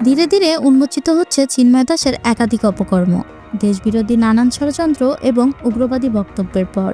ধীরে ধীরে উন্মোচিত হচ্ছে চিন্ময় দাসের একাধিক অপকর্ম, দেশবিরোধী নানান ষড়যন্ত্র এবং উগ্রবাদী বক্তব্যের পর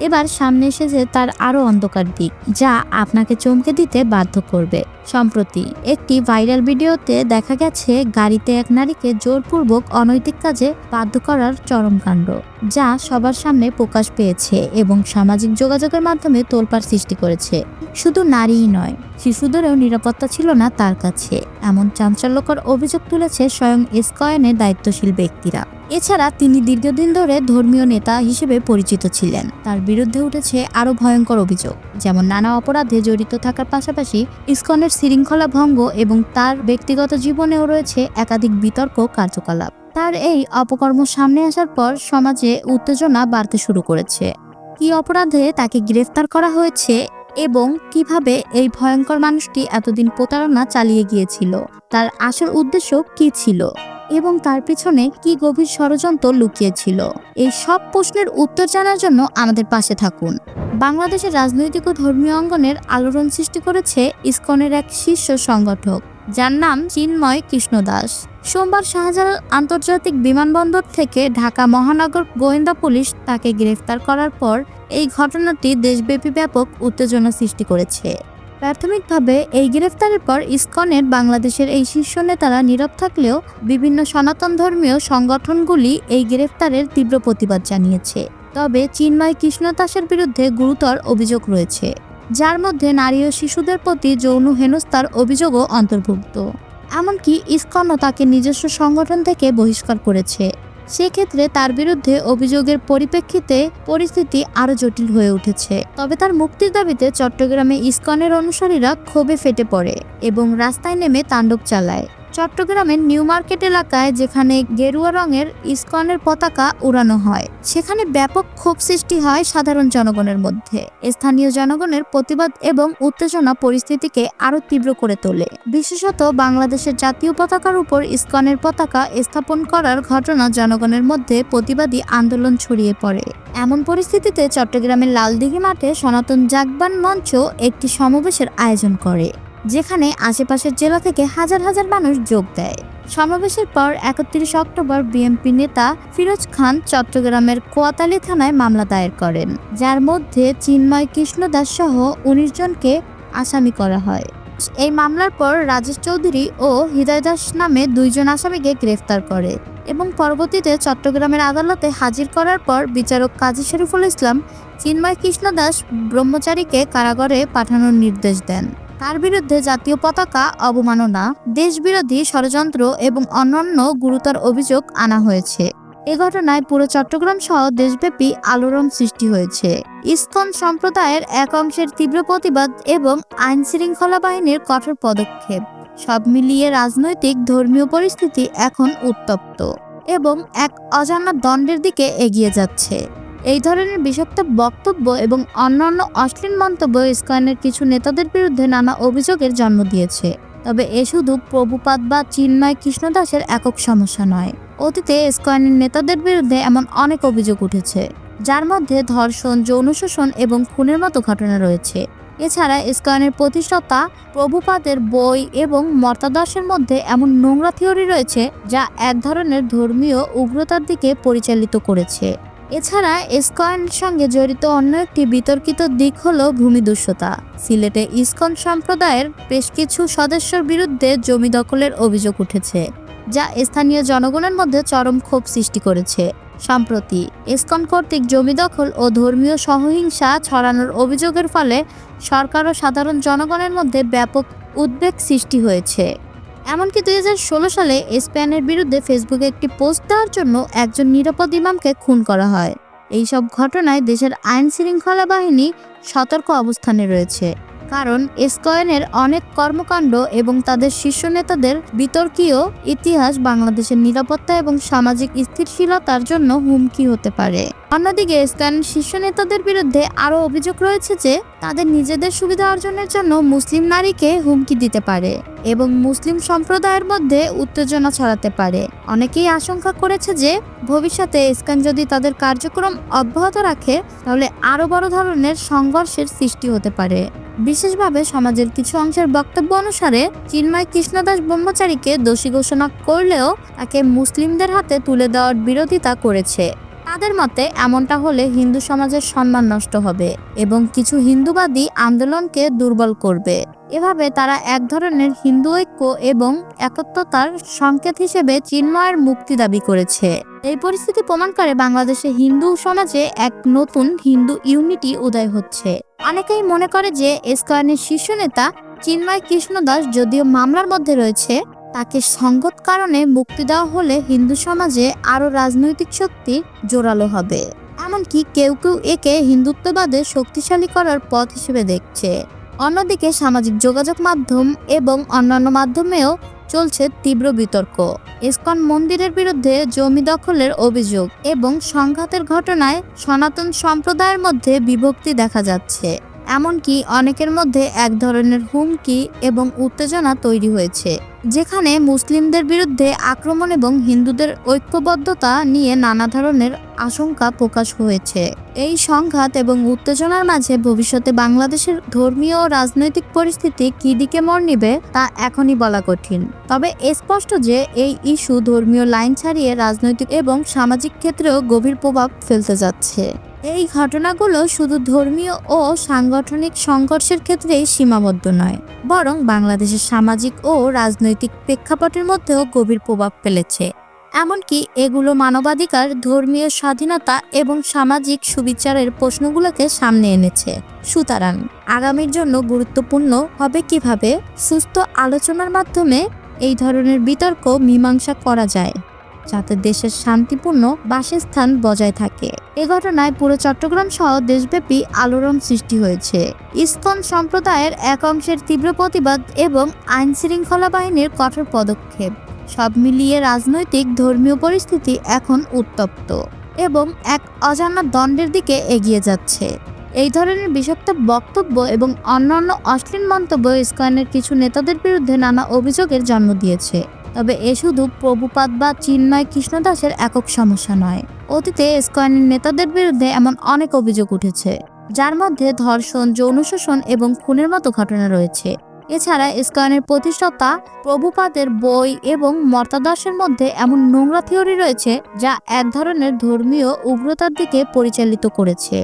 এবার সামনে এসেছে তার আরও অন্ধকার দিক, যা আপনাকে চমকে দিতে বাধ্য করবে। সম্প্রতি একটি ভাইরাল ভিডিওতে দেখা গেছে গাড়িতে এক নারীকে জোরপূর্বক অনৈতিক কাজে বাধ্য করার চরম কাণ্ড, যা সবার সামনে প্রকাশ পেয়েছে এবং সামাজিক যোগাযোগের মাধ্যমে তোলপাড় সৃষ্টি করেছে। শুধু নারীই নয়, শিশুদেরও নিরাপত্তা ছিল না তার কাছে, এমন চাঞ্চল্যকর অভিযোগ তুলেছে স্বয়ং ইসকনের দায়িত্বশীল ব্যক্তিরা। এছাড়া তিনি দীর্ঘদিন ধরে ধর্মীয় নেতা হিসেবে পরিচিত ছিলেন। তার বিরুদ্ধে উঠেছে আরও ভয়ঙ্কর অভিযোগ, যেমন নানা অপরাধে জড়িত থাকার পাশাপাশি ইসকনের শৃঙ্খলা ভঙ্গ এবং তার ব্যক্তিগত জীবনেও রয়েছে একাধিক বিতর্ক কার্যকলাপ। তার এই অপকর্ম সামনে আসার পর সমাজে উত্তেজনা বাড়তে শুরু করেছে। কী অপরাধে তাকে গ্রেফতার করা হয়েছে এবং কিভাবে এই ভয়ঙ্কর মানুষটি এতদিন প্রতারণা চালিয়ে গিয়েছিল, তার আসল উদ্দেশ্য কী ছিল এবং তার পিছনে কি গভীর ষড়যন্ত্র লুকিয়েছিল, এই সব প্রশ্নের উত্তর জানার জন্য আমাদের পাশে থাকুন। বাংলাদেশের রাজনৈতিক ও ধর্মীয় অঙ্গনের আলোড়ন সৃষ্টি করেছে ইসকনের এক শীর্ষ সংগঠক, যার নাম চিন্ময় কৃষ্ণ দাস। সোমবার শাহজালাল আন্তর্জাতিক বিমানবন্দর থেকে ঢাকা মহানগর গোয়েন্দা পুলিশ তাকে গ্রেফতার করার পর এই ঘটনাটি দেশব্যাপী ব্যাপক উত্তেজনা সৃষ্টি করেছে। প্রাথমিকভাবে এই গ্রেফতারের পর ইসকনের বাংলাদেশের এই শীর্ষ নেতারা নীরব থাকলেও বিভিন্ন সনাতন ধর্মীয় সংগঠনগুলি এই গ্রেফতারের তীব্র প্রতিবাদ জানিয়েছে। তবে চিন্ময় কৃষ্ণ দাসের বিরুদ্ধে গুরুতর অভিযোগ রয়েছে, যার মধ্যে নারী ও শিশুদের প্রতি যৌন হেনস্থার অভিযোগও অন্তর্ভুক্ত। এমনকি ইসকনও তাকে নিজস্ব সংগঠন থেকে বহিষ্কার করেছে। সেক্ষেত্রে তার বিরুদ্ধে অভিযোগের পরিপ্রেক্ষিতে পরিস্থিতি আরও জটিল হয়ে উঠেছে। তবে তার মুক্তির দাবিতে চট্টগ্রামে ইসকনের অনুসারীরা ক্ষোভে ফেটে পড়ে এবং রাস্তায় নেমে তাণ্ডব চালায়। চট্টগ্রামের নিউ মার্কেট এলাকায়, যেখানে গেরুয়া রঙের ইসকনের পতাকা উড়ানো হয়, সেখানে ব্যাপক ক্ষোভ সৃষ্টি হয় সাধারণ জনগণের মধ্যে। স্থানীয় জনগণের প্রতিবাদ এবং উত্তেজনা পরিস্থিতিকে আরও তীব্র করে তোলে। বিশেষত বাংলাদেশের জাতীয় পতাকার উপর ইসকনের পতাকা স্থাপন করার ঘটনা জনগণের মধ্যে প্রতিবাদী আন্দোলন ছড়িয়ে পড়ে। এমন পরিস্থিতিতে চট্টগ্রামের লালদিঘি মাঠে সনাতন জাগবান মঞ্চ একটি সমাবেশের আয়োজন করে, যেখানে আশেপাশের জেলা থেকে হাজার হাজার মানুষ যোগ দেয়। সমাবেশের পর 31 অক্টোবর বিএনপি নেতা ফিরোজ খান চট্টগ্রামের কোয়াতালী থানায় মামলা দায়ের করেন, যার মধ্যে চিন্ময় কৃষ্ণ দাস সহ 19 জনকে আসামি করা হয়। এই মামলার পর রাজেশ চৌধুরী ও হৃদয় দাস নামে 2 জন আসামিকে গ্রেফতার করে এবং পরবর্তীতে চট্টগ্রামের আদালতে হাজির করার পর বিচারক কাজী শরীফুল ইসলাম চিন্ময় কৃষ্ণ দাস ব্রহ্মচারীকে কারাগারে পাঠানোর নির্দেশ দেন। তার বিরুদ্ধে জাতীয় পতাকা অবমাননা, দেশবিরোধী ষড়যন্ত্র এবং অন্যান্য গুরুতর অভিযোগ আনা হয়েছে। এ ঘটনায় পুরো চট্টগ্রাম সহ দেশব্যাপী আলোড়ন সৃষ্টি হয়েছে। ইসকন সম্প্রদায়ের এক অংশের তীব্র প্রতিবাদ এবং আইন শৃঙ্খলা বাহিনীর কঠোর পদক্ষেপ সব মিলিয়ে রাজনৈতিক ধর্মীয় পরিস্থিতি এখন উত্তপ্ত এবং এক অজানা দ্বন্দ্বের দিকে এগিয়ে যাচ্ছে। এই ধরনের বিষাক্ত বক্তব্য এবং অন্যান্য অশ্লীল মন্তব্য ইসকনের কিছু নেতাদের বিরুদ্ধে নানা অভিযোগের জন্ম দিয়েছে। তবে এ শুধু প্রভুপাদ বা চিন্ময় কৃষ্ণ দাসের একক সমস্যা নয়। অতীতে ইসকনের নেতাদের বিরুদ্ধে এমন অনেক অভিযোগ উঠেছে, যার মধ্যে ধর্ষণ, যৌন শোষণ এবং খুনের মতো ঘটনা রয়েছে। এছাড়া ইসকনের প্রতিষ্ঠাতা প্রভুপাদের বই এবং মতাদর্শের মধ্যে এমন নোংরা থিওরি রয়েছে, যা এক ধরনের ধর্মীয় উগ্রতার দিকে পরিচালিত করেছে। এছাড়া ইসকনের সঙ্গে জড়িত অন্য একটি বিতর্কিত দিক হল ভূমিদস্যুতা। সিলেটে ইসকন সম্প্রদায়ের বেশ কিছু সদস্যের বিরুদ্ধে জমি দখলের অভিযোগ উঠেছে, যা স্থানীয় জনগণের মধ্যে চরম ক্ষোভ সৃষ্টি করেছে। সম্প্রতি ইসকন কর্তৃক জমি দখল ও ধর্মীয় সহিংসা ছড়ানোর অভিযোগের ফলে সরকার ও সাধারণ জনগণের মধ্যে ব্যাপক উদ্বেগ সৃষ্টি হয়েছে। এমনকি 2016 সালে স্পেনের বিরুদ্ধে ফেসবুকে একটি পোস্ট দেওয়ার জন্য একজন নিরাপদ ইমামকে খুন করা হয়। এই সব ঘটনায় দেশের আইন শৃঙ্খলা বাহিনী সতর্ক অবস্থানে রয়েছে, কারণ ইসকনের অনেক কর্মকাণ্ড এবং তাদের শীর্ষ নেতাদের বিতর্কীয় ইতিহাস বাংলাদেশের নিরাপত্তা এবং সামাজিক স্থিতিশীলতার জন্য হুমকি হতে পারে। অন্যদিকে ইসকনের শীর্ষ নেতাদের বিরুদ্ধে আরও অভিযোগ রয়েছে যে তাদের নিজেদের সুবিধা অর্জনের জন্য মুসলিম নারীকে হুমকি দিতে পারে এবং মুসলিম সম্প্রদায়ের মধ্যে উত্তেজনা ছড়াতে পারে। অনেকেই আশঙ্কা করেছে যে ভবিষ্যতে ইসকন যদি তাদের কার্যক্রম অব্যাহত রাখে, তাহলে আরও বড় ধরনের সংঘর্ষের সৃষ্টি হতে পারে। বিশেষভাবে সমাজের কিছু অংশের বক্তব্য অনুসারে চিন্ময় কৃষ্ণদাস ব্রহ্মচারীকে দোষী ঘোষণা করলেও তাকে মুসলিমদের হাতে তুলে দেওয়ার বিরোধিতা করেছে। তাদের মতে এমনটা হলে হিন্দু সমাজের সম্মান নষ্ট হবে এবং কিছু হিন্দুবাদী আন্দোলনকে দুর্বল করবে। এভাবে তারা এক ধরনের হিন্দু ঐক্য এবং একত্বতার সংকেত হিসেবে চিন্ময়ের মুক্তি দাবি করেছে। এই পরিস্থিতি প্রমাণ করে বাংলাদেশে হিন্দু সমাজে এক নতুন হিন্দু ইউনিটি উদয় হচ্ছে। অনেকেই মনে করে যে ইসকনের শীর্ষ নেতা চিন্ময় কৃষ্ণদাস যদিও মামলার মধ্যে রয়েছে, তাকে সঙ্গত কারণে মুক্তি দেওয়া হলে হিন্দু সমাজে আরো রাজনৈতিক শক্তি জোরালো হবে। এমনকি কেউ কেউ একে হিন্দুত্ববাদে শক্তিশালী করার পথ হিসেবে দেখছে। অন্যদিকে সামাজিক যোগাযোগ মাধ্যম এবং অন্যান্য মাধ্যমেও চলছে তীব্র বিতর্ক। ইসকন মন্দিরের বিরুদ্ধে জমি দখলের অভিযোগ এবং সংঘাতের ঘটনায় সনাতন সম্প্রদায়ের মধ্যে বিভক্তি দেখা যাচ্ছে। এমনকি অনেকের মধ্যে এক ধরনের হুমকি এবং উত্তেজনা তৈরি হয়েছে, যেখানে মুসলিমদের বিরুদ্ধে আক্রমণ এবং হিন্দুদের ঐক্যবদ্ধতা নিয়ে নানা ধরনের আশঙ্কা প্রকাশ হয়েছে। এই সংঘাত এবং উত্তেজনার মাঝে ভবিষ্যতে বাংলাদেশের ধর্মীয় ও রাজনৈতিক পরিস্থিতি কী দিকে মোড় নিবে তা এখনই বলা কঠিন। তবে স্পষ্ট যে এই ইস্যু ধর্মীয় লাইন ছাড়িয়ে রাজনৈতিক এবং সামাজিক ক্ষেত্রেও গভীর প্রভাব ফেলতে যাচ্ছে। এই ঘটনাগুলো শুধু ধর্মীয় ও সাংগঠনিক সংঘর্ষের ক্ষেত্রেই সীমাবদ্ধ নয়, বরং বাংলাদেশের সামাজিক ও রাজনৈতিক প্রেক্ষাপটের মধ্যেও গভীর প্রভাব ফেলেছে। এমনকি এগুলো মানবাধিকার, ধর্মীয় স্বাধীনতা এবং সামাজিক সুবিচারের প্রশ্নগুলোকে সামনে এনেছে। সুতরাং আগামীর জন্য গুরুত্বপূর্ণ হবে কিভাবে সুস্থ আলোচনার মাধ্যমে এই ধরনের বিতর্ক মীমাংসা করা যায়, যাতে দেশের শান্তিপূর্ণ বাসস্থান বজায় থাকে। এ ঘটনায় পুরো চট্টগ্রাম সহ দেশব্যাপী আলোড়ন সৃষ্টি হয়েছে। ইসকন সম্প্রদায়ের এক অংশের তীব্র প্রতিবাদ এবং আইন শৃঙ্খলা বাহিনীর কঠোর পদক্ষেপ সব মিলিয়ে রাজনৈতিক ধর্মীয় পরিস্থিতি এখন উত্তপ্ত এবং এক অজানা দ্বন্দ্বের দিকে এগিয়ে যাচ্ছে। এই ধরনের বিষাক্ত বক্তব্য এবং অন্যান্য অশ্লীল মন্তব্য ইসকনের কিছু নেতাদের বিরুদ্ধে নানা অভিযোগের জন্ম দিয়েছে। তবে এ শুধু প্রভুপাদ বা চিন্ময় কৃষ্ণদাসের একক সমস্যা নয়। অতীতে ইসকনের নেতাদের বিরুদ্ধে এমন অনেক অভিযোগ উঠেছে, যার মধ্যে ধর্ষণ, যৌন শোষণ এবং খুনের মতো ঘটনা রয়েছে। এছাড়া ইসকনের প্রতিষ্ঠাতা প্রভুপাদের বই এবং মতাদর্শের মধ্যে এমন নোংরা থিওরি রয়েছে যা এক ধরনের ধর্মীয় উগ্রতার দিকে পরিচালিত করেছে।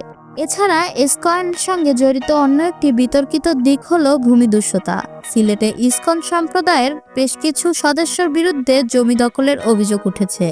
এছাড়া ইসকনের সঙ্গে জড়িত অন্য একটি বিতর্কিত দিক হলো ভূমিদস্যুতা। সিলেটে ইসকন সম্প্রদায়ের বেশ কিছু সদস্যের বিরুদ্ধে জমি দখলের অভিযোগ উঠেছে,